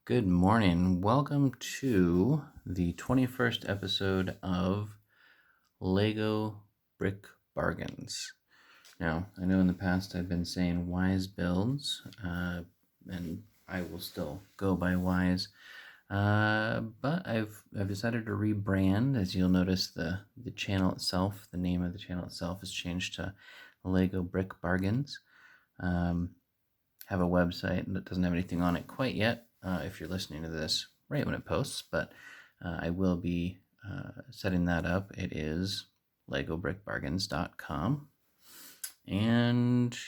Good morning. Welcome to the 21st episode of Lego Brick Bargains. Now, I know in the past I've been saying Wise Builds, and I will still go by Wise, but I've decided to rebrand. As you'll notice, the channel itself, the name of the channel itself, has changed to Lego Brick Bargains. Have a website that doesn't have anything on it quite yet. If you're listening to this right when it posts, but I will be setting that up. It is legobrickbargains.com, and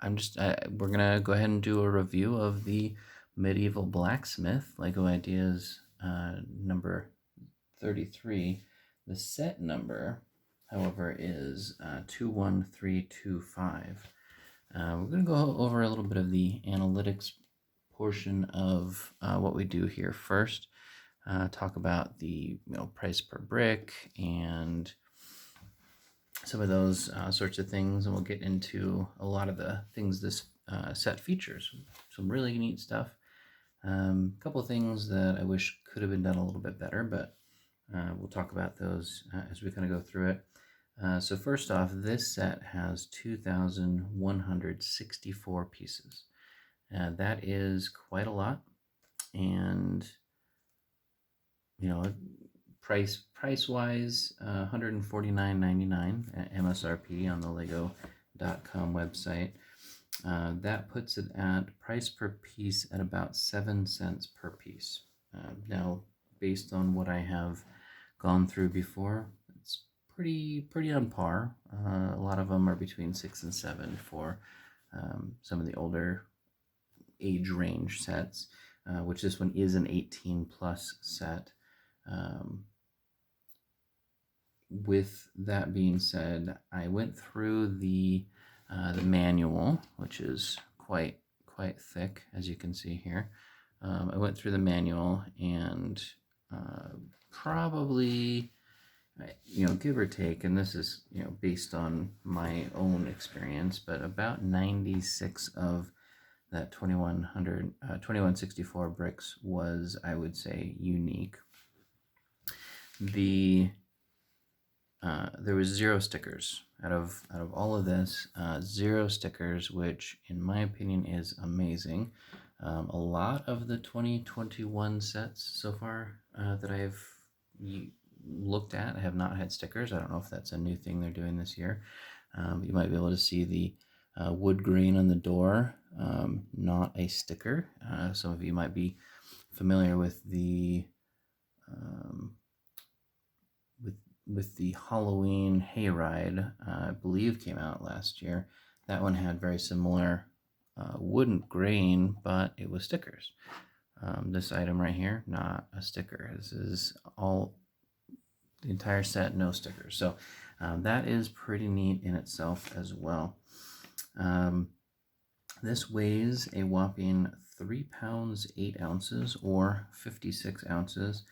we're gonna go ahead and do a review of the medieval blacksmith Lego Ideas number 33. The set number, however, is 21325. We're going to go over a little bit of the analytics portion of what we do here first. Talk about the price per brick and some of those sorts of things, and we'll get into a lot of the things this set features. Some really neat stuff. A couple of things that I wish could have been done a little bit better, but we'll talk about those as we kind of go through it. So first off, this set has 2,164 pieces. That is quite a lot, and price wise, $149.99 at MSRP on the Lego.com website. That puts it at price per piece at about 7 cents per piece. Now, based on what I have gone through before, it's pretty on par. A lot of them are between 6 and 7 for some of the older age range sets, which this one is an 18 plus set. With that being said, I went through the manual, which is quite thick, as you can see here. I went through the manual and probably, give or take, and this is based on my own experience, but about 96 of that 2164 bricks was, I would say, unique. There was 0 stickers out of all of this. 0 stickers, which in my opinion is amazing. A lot of the 2021 sets so far that I've looked at have not had stickers. I don't know if that's a new thing they're doing this year. You might be able to see the wood grain on the door, not a sticker. Some of you might be familiar with the with the Halloween hayride, I believe came out last year. That one had very similar wooden grain, but it was stickers. This item right here, not a sticker. This is all the entire set, no stickers. So that is pretty neat in itself as well. This weighs a whopping 3 pounds 8 ounces, or 56 ounces,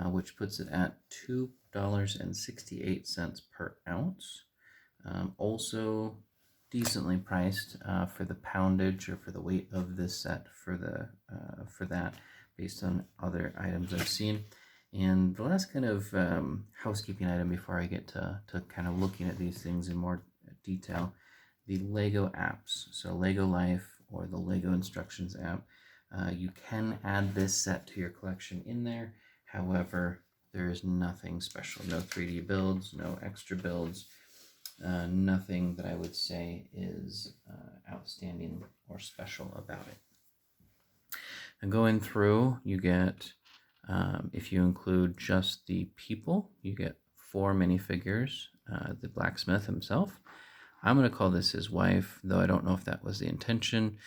which puts it at $2.68 per ounce. Also decently priced for the poundage or for the weight of this set for that, based on other items I've seen. And the last kind of housekeeping item before I get to kind of looking at these things in more detail, the Lego apps. So Lego Life or the Lego Instructions app. You can add this set to your collection in there. However, there is nothing special. No 3D builds, no extra builds, nothing that I would say is outstanding or special about it. And going through, you get, if you include just the people, you get 4 minifigures, the blacksmith himself. I'm going to call this his wife, though I don't know if that was the intention.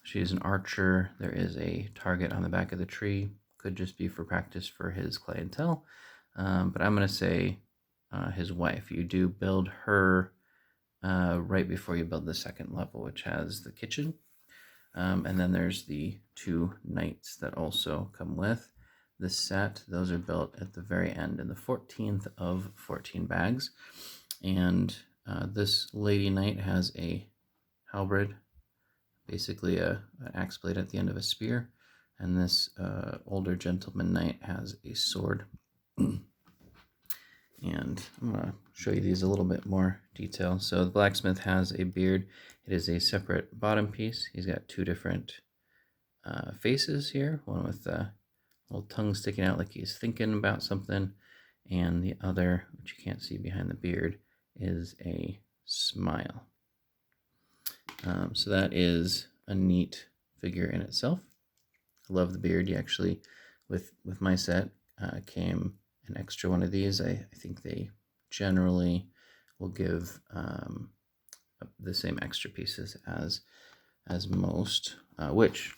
She is an archer. There is a target on the back of the tree. Could just be for practice for his clientele. But I'm going to say his wife. You do build her right before you build the second level, which has the kitchen. And then there's the 2 knights that also come with the set. Those are built at the very end in the 14th of 14 bags. And this lady knight has a halberd, basically an axe blade at the end of a spear. and this older gentleman knight has a sword. And I'm going to show you these a little bit more detail. So the blacksmith has a beard. It is a separate bottom piece. He's got two different faces here, one with a little tongue sticking out like he's thinking about something, and the other, which you can't see behind the beard, is a smile. So that is a neat figure in itself. I love the beard. You actually, with my set, came an extra one of these. I think they generally will give the same extra pieces as most, which,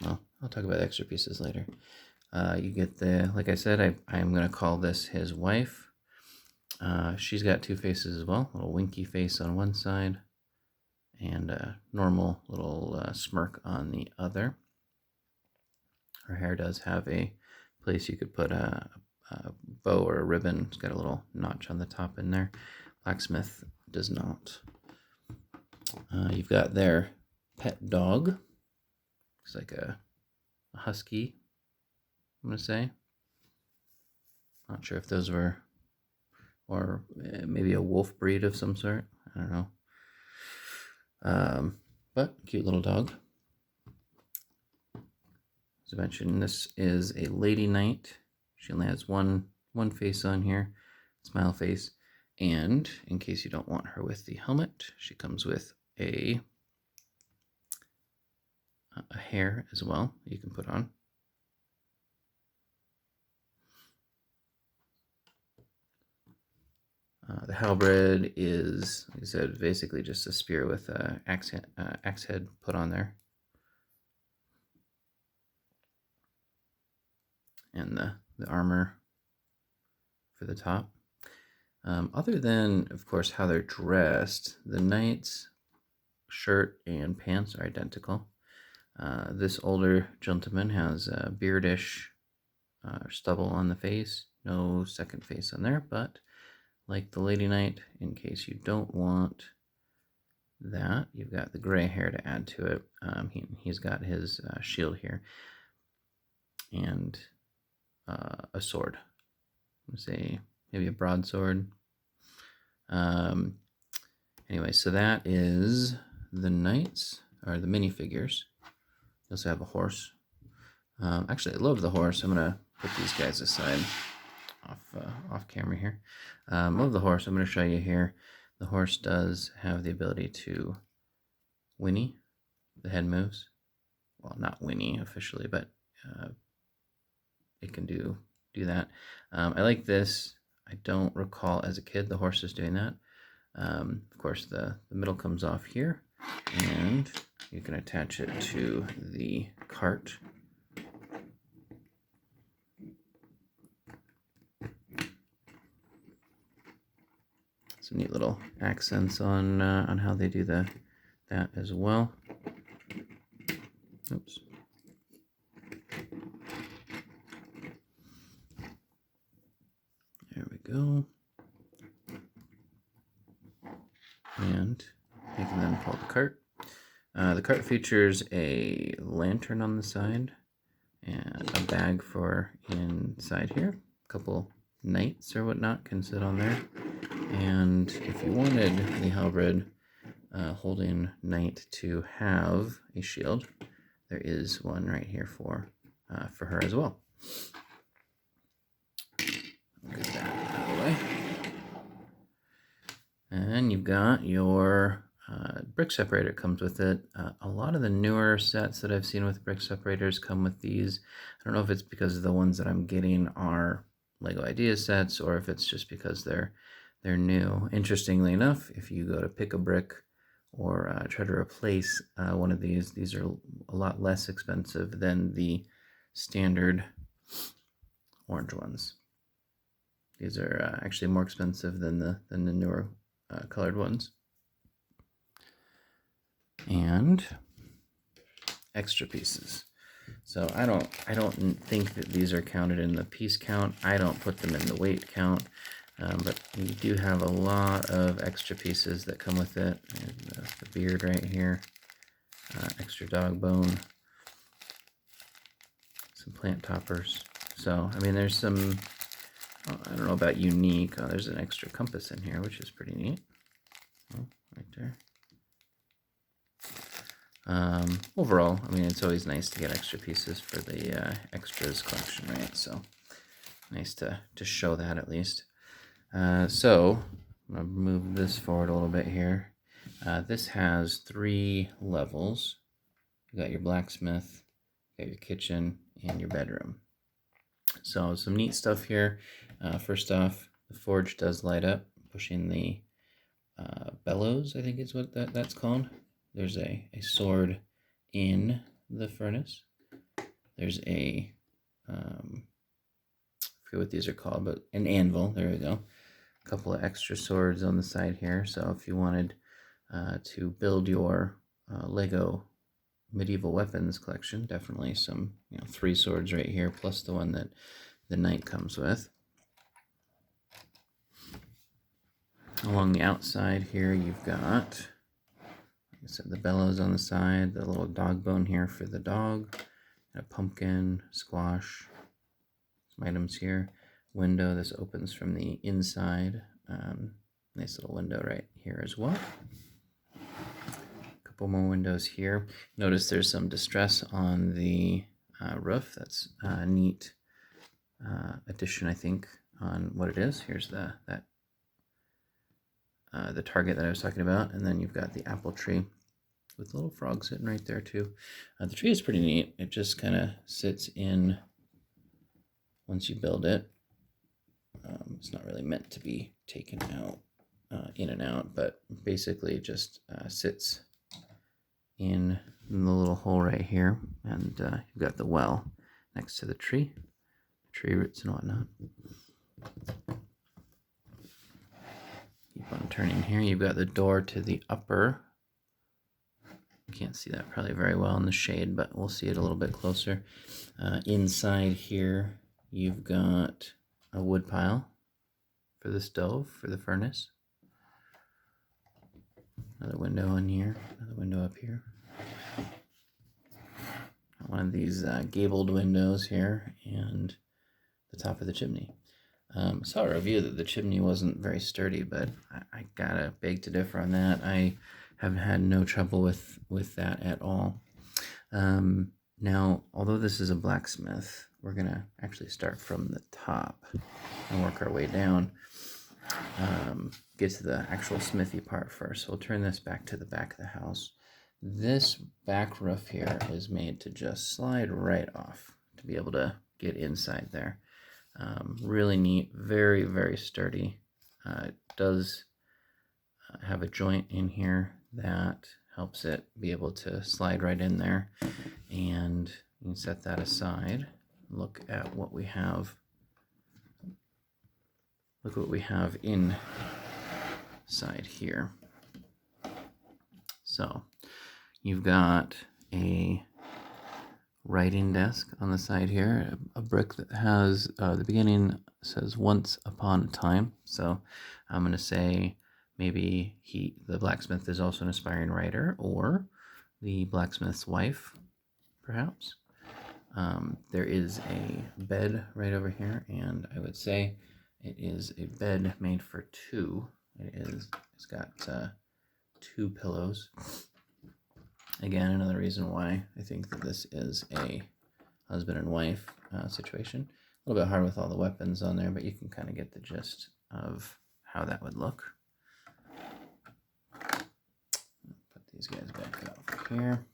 well, I'll talk about extra pieces later. You get the, like I said, I'm going to call this his wife. She's got two faces as well, a little winky face on one side and a normal little smirk on the other. Her hair does have a place you could put a bow or a ribbon. It's got a little notch on the top in there. Blacksmith does not. You've got their pet dog. It's like a husky, I'm going to say. Not sure if those were, or maybe a wolf breed of some sort. I don't know. But cute little dog. As I mentioned, this is a lady knight. She only has one face on here, smile face. And in case you don't want her with the helmet, she comes with a hair as well you can put on. The halberd is, like I said, basically just a spear with an axe head put on there. And the armor for the top. Other than, of course, how they're dressed, the knight's shirt and pants are identical. This older gentleman has a beardish stubble on the face, no second face on there, but like the lady knight, in case you don't want that, you've got the gray hair to add to it. He's got his shield here and a sword. Let's say maybe a broadsword. Anyway, so that is the knights, or the minifigures. You also have a horse. Actually, I love the horse. I'm going to put these guys aside off camera here. Love the horse. I'm going to show you here. The horse does have the ability to whinny. The head moves. Well, not whinny officially, but it can do that. I like this. I don't recall as a kid the horse is doing that. Of course, the middle comes off here, and you can attach it to the cart. Some neat little accents on how they do that as well. Oops. There we go. And you can then pull the cart. The cart features a lantern on the side and a bag for inside here. A couple knights or whatnot can sit on there. And if you wanted the halberd holding knight to have a shield, there is one right here for her as well. Get that out of the way. And you've got your brick separator comes with it. A lot of the newer sets that I've seen with brick separators come with these. I don't know if it's because the ones that I'm getting are Lego Idea sets or if it's just because they're new. Interestingly enough, if you go to pick a brick or try to replace one of these are a lot less expensive than the standard orange ones. These are actually more expensive than the newer colored ones. And extra pieces. So I don't think that these are counted in the piece count. I don't put them in the weight count. But you do have a lot of extra pieces that come with it. The beard right here, extra dog bone. some plant toppers. So, I mean, there's some, I don't know about unique. Oh, there's an extra compass in here, which is pretty neat. Oh, right there. Overall, I mean, it's always nice to get extra pieces for the extras collection, right? So, nice to show that at least. So, I'm going to move this forward a little bit here. This has 3 levels. You got your blacksmith, you got your kitchen, and your bedroom. So some neat stuff here. First off, the forge does light up, pushing the bellows, I think is what that's called. There's a sword in the furnace. There's a, I forget what these are called, but an anvil, there we go. A couple of extra swords on the side here. So if you wanted to build your Lego medieval weapons collection, definitely some 3 swords right here, plus the one that the knight comes with. Along the outside here, you've got, like I said, the bellows on the side, the little dog bone here for the dog, a pumpkin, squash, some items here. Window, this opens from the inside. Nice little window right here as well. A couple more windows here. Notice there's some distress on the roof. That's a neat addition, I think, on what it is. Here's the target that I was talking about, and then you've got the apple tree with the little frog sitting right there too. The tree is pretty neat. It just kind of sits in once you build it. It's not really meant to be taken out, in and out, but basically it just sits in the little hole right here, and you've got the well next to the tree roots and whatnot. Keep on turning here. You've got the door to the upper. Can't see that probably very well in the shade, but we'll see it a little bit closer. Inside here, you've got a wood pile for the stove, for the furnace. Another window in here, another window up here. One of these gabled windows here, and the top of the chimney. I saw a review that the chimney wasn't very sturdy, but I gotta beg to differ on that. I have had no trouble with that at all. Now, although this is a blacksmith, we're gonna actually start from the top and work our way down. Get to the actual smithy part first. So we'll turn this back to the back of the house. This back roof here is made to just slide right off to be able to get inside there. Really neat, very, very sturdy. It does have a joint in here that helps it be able to slide right in there. And you can set that aside. Look at what we have. Look what we have inside here. So you've got a writing desk on the side here, a brick that has the beginning says once upon a time. So I'm going to say maybe the blacksmith is also an aspiring writer, or the blacksmith's wife, perhaps. There is a bed right over here, and I would say it is a bed made for 2. It's got 2 pillows. Again, another reason why I think that this is a husband and wife situation. A little bit hard with all the weapons on there, but you can kind of get the gist of how that would look. Put these guys back up here.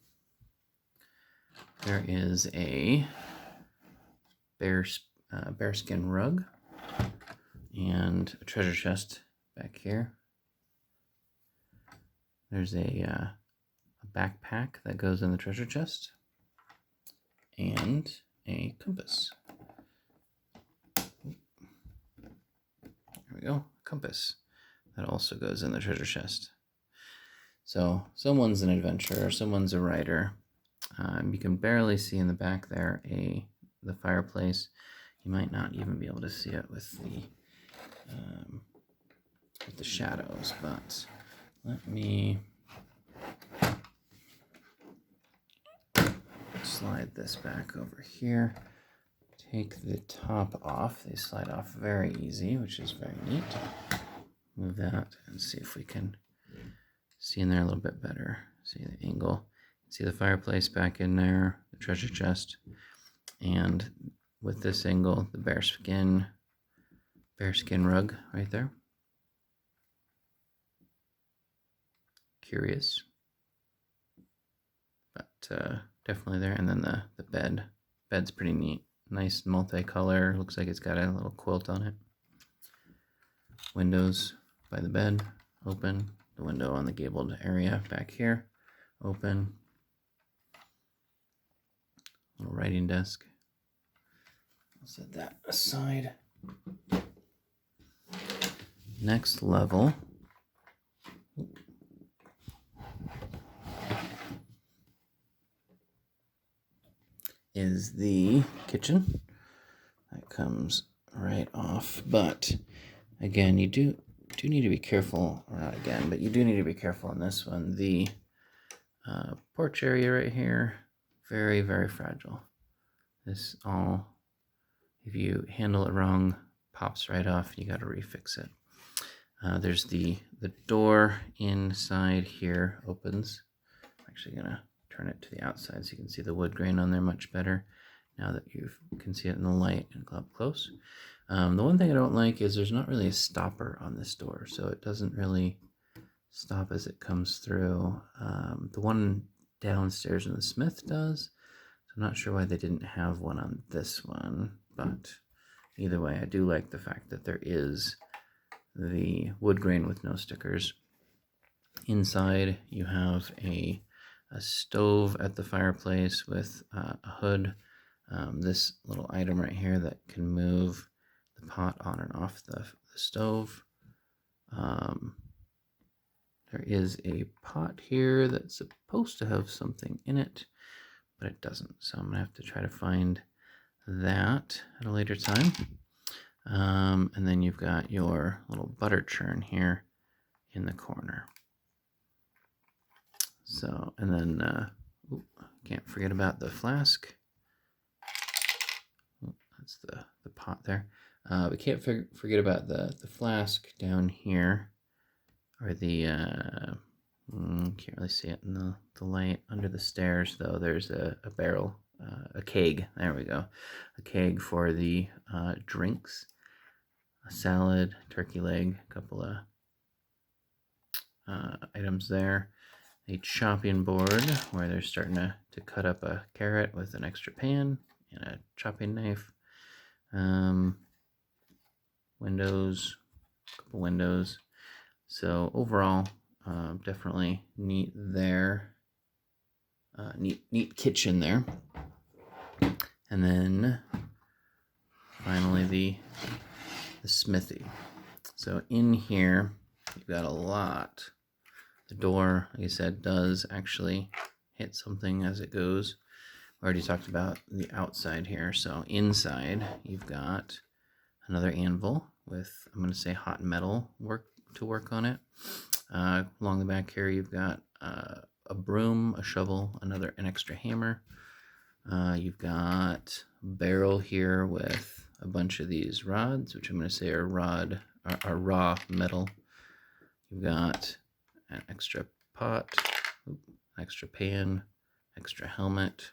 There is a bearskin rug and a treasure chest back here. There's a backpack that goes in the treasure chest, and a compass. There we go, compass that also goes in the treasure chest. So someone's an adventurer, someone's a writer. You can barely see in the back there the fireplace. You might not even be able to see it with the shadows, but let me slide this back over here. take the top off. They slide off very easy, which is very neat. Move that and see if we can see in there a little bit better. See the angle. See the fireplace back in there, the treasure chest, and with this angle, the bearskin rug right there. Curious, but definitely there. And then the bed's pretty neat. Nice multicolor. Looks like it's got a little quilt on it. Windows by the bed, open. The window on the gabled area back here, open. Little writing desk. I'll set that aside. Next level is the kitchen. That comes right off, but again, you do need to be careful, or not again, but you do need to be careful on this one. The porch area right here, very, very fragile. This all, if you handle it wrong, pops right off. You got to refix it. There's the door inside here opens. I'm actually gonna turn it to the outside so you can see the wood grain on there much better now that you can see it in the light and up close. The one thing I don't like is there's not really a stopper on this door, so it doesn't really stop as it comes through. The one downstairs in the Smith does, so I'm not sure why they didn't have one on this one, but either way, I do like the fact that there is the wood grain with no stickers. Inside, you have a stove at the fireplace with a hood. This little item right here that can move the pot on and off the stove. There is a pot here that's supposed to have something in it, but it doesn't. So I'm going to have to try to find that at a later time. And then you've got your little butter churn here in the corner. So, and then, can't forget about the flask. That's the pot there. We can't forget about the flask down here, or the, can't really see it in the light. Under the stairs, though, there's a barrel, a keg, there we go. A keg for the drinks, a salad, turkey leg, a couple of items there. A chopping board where they're starting to cut up a carrot with an extra pan and a chopping knife. Windows, a couple windows. So overall, definitely neat there. Neat kitchen there. And then finally the Smithy. So in here, you've got a lot. The door, like I said, does actually hit something as it goes. We already talked about the outside here. So inside, you've got another anvil with, I'm going to say, hot metal work on it. Along the back here, you've got a broom, a shovel, an extra hammer. You've got a barrel here with a bunch of these rods, which I'm going to say are raw metal. You've got an extra pot, extra pan, extra helmet.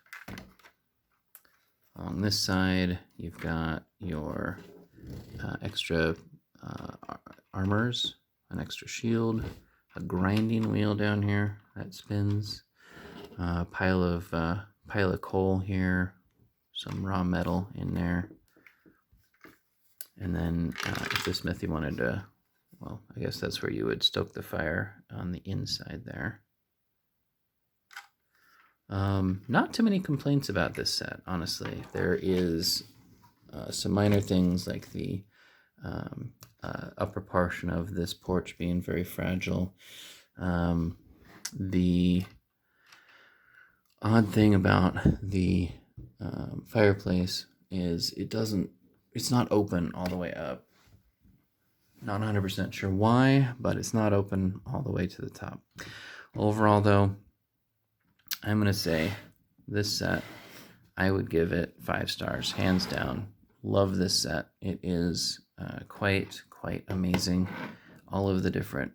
On this side, you've got your extra armors, an extra shield, a grinding wheel down here that spins, a pile of coal here, some raw metal in there, and then if the Smithy wanted to, well, I guess that's where you would stoke the fire on the inside there. Not too many complaints about this set, honestly. There is some minor things like the upper portion of this porch being very fragile. The odd thing about the fireplace is it's not open all the way up. Not 100% sure why, but it's not open all the way to the top. Overall, though, I'm going to say this set, I would give it 5 stars, hands down. Love this set. It is quite amazing. All of the different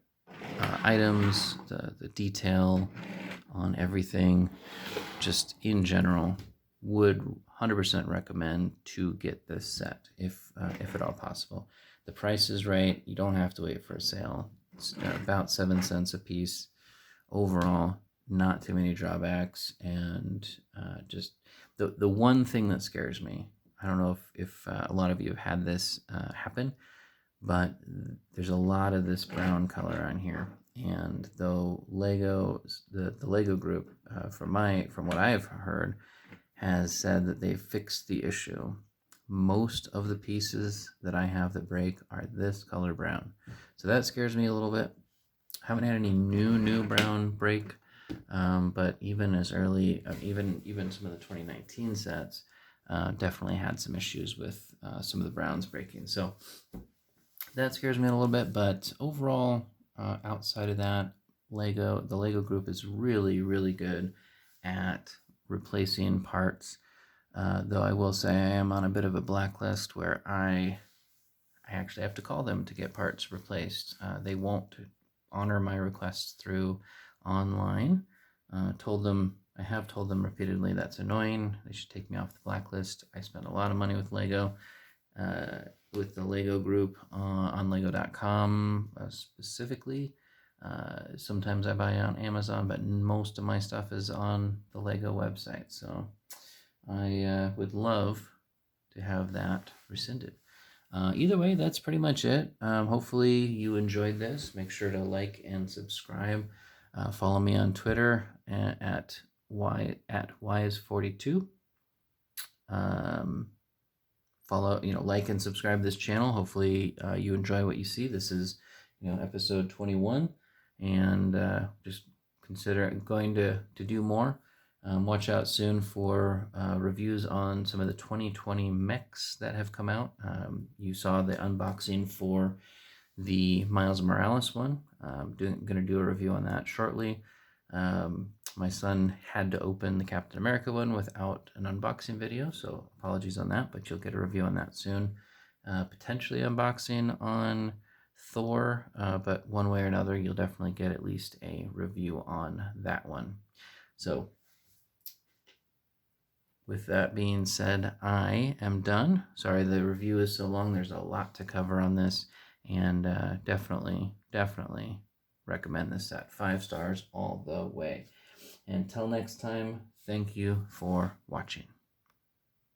items, the detail on everything, just in general, would 100% recommend to get this set if at all possible. The price is right. You don't have to wait for a sale. It's about 7 cents a piece. Overall, not too many drawbacks, and just the one thing that scares me. I don't know if a lot of you have had this happen, but there's a lot of this brown color on here. And though the Lego group, from what I've heard, has said that they've fixed the issue, most of the pieces that I have that break are this color brown. So that scares me a little bit. Haven't had any new brown break, but even as early, even some of the 2019 sets, definitely had some issues with some of the browns breaking. So that scares me a little bit, but overall, outside of that, the Lego group is really good at replacing parts. Though I will say I am on a bit of a blacklist where I actually have to call them to get parts replaced. They won't honor my requests through online. I have told them repeatedly that's annoying. They should take me off the blacklist. I spend a lot of money with Lego. With the Lego group on Lego.com specifically. Sometimes I buy on Amazon, but most of my stuff is on the Lego website. So I would love to have that rescinded. Either way, that's pretty much it. Hopefully you enjoyed this. Make sure to like and subscribe. Follow me on Twitter at @ys42. Follow, like and subscribe this channel. Hopefully you enjoy what you see. This is, episode 21, and just consider going to do more. Watch out soon for reviews on some of the 2020 mechs that have come out. You saw the unboxing for the Miles Morales one. I'm going to do a review on that shortly. My son had to open the Captain America one without an unboxing video, so apologies on that, but you'll get a review on that soon. Potentially unboxing on Thor, but one way or another, you'll definitely get at least a review on that one. So, with that being said, I am done. Sorry the review is so long. There's a lot to cover on this, and definitely recommend this set. 5 stars all the way. Until next time, thank you for watching.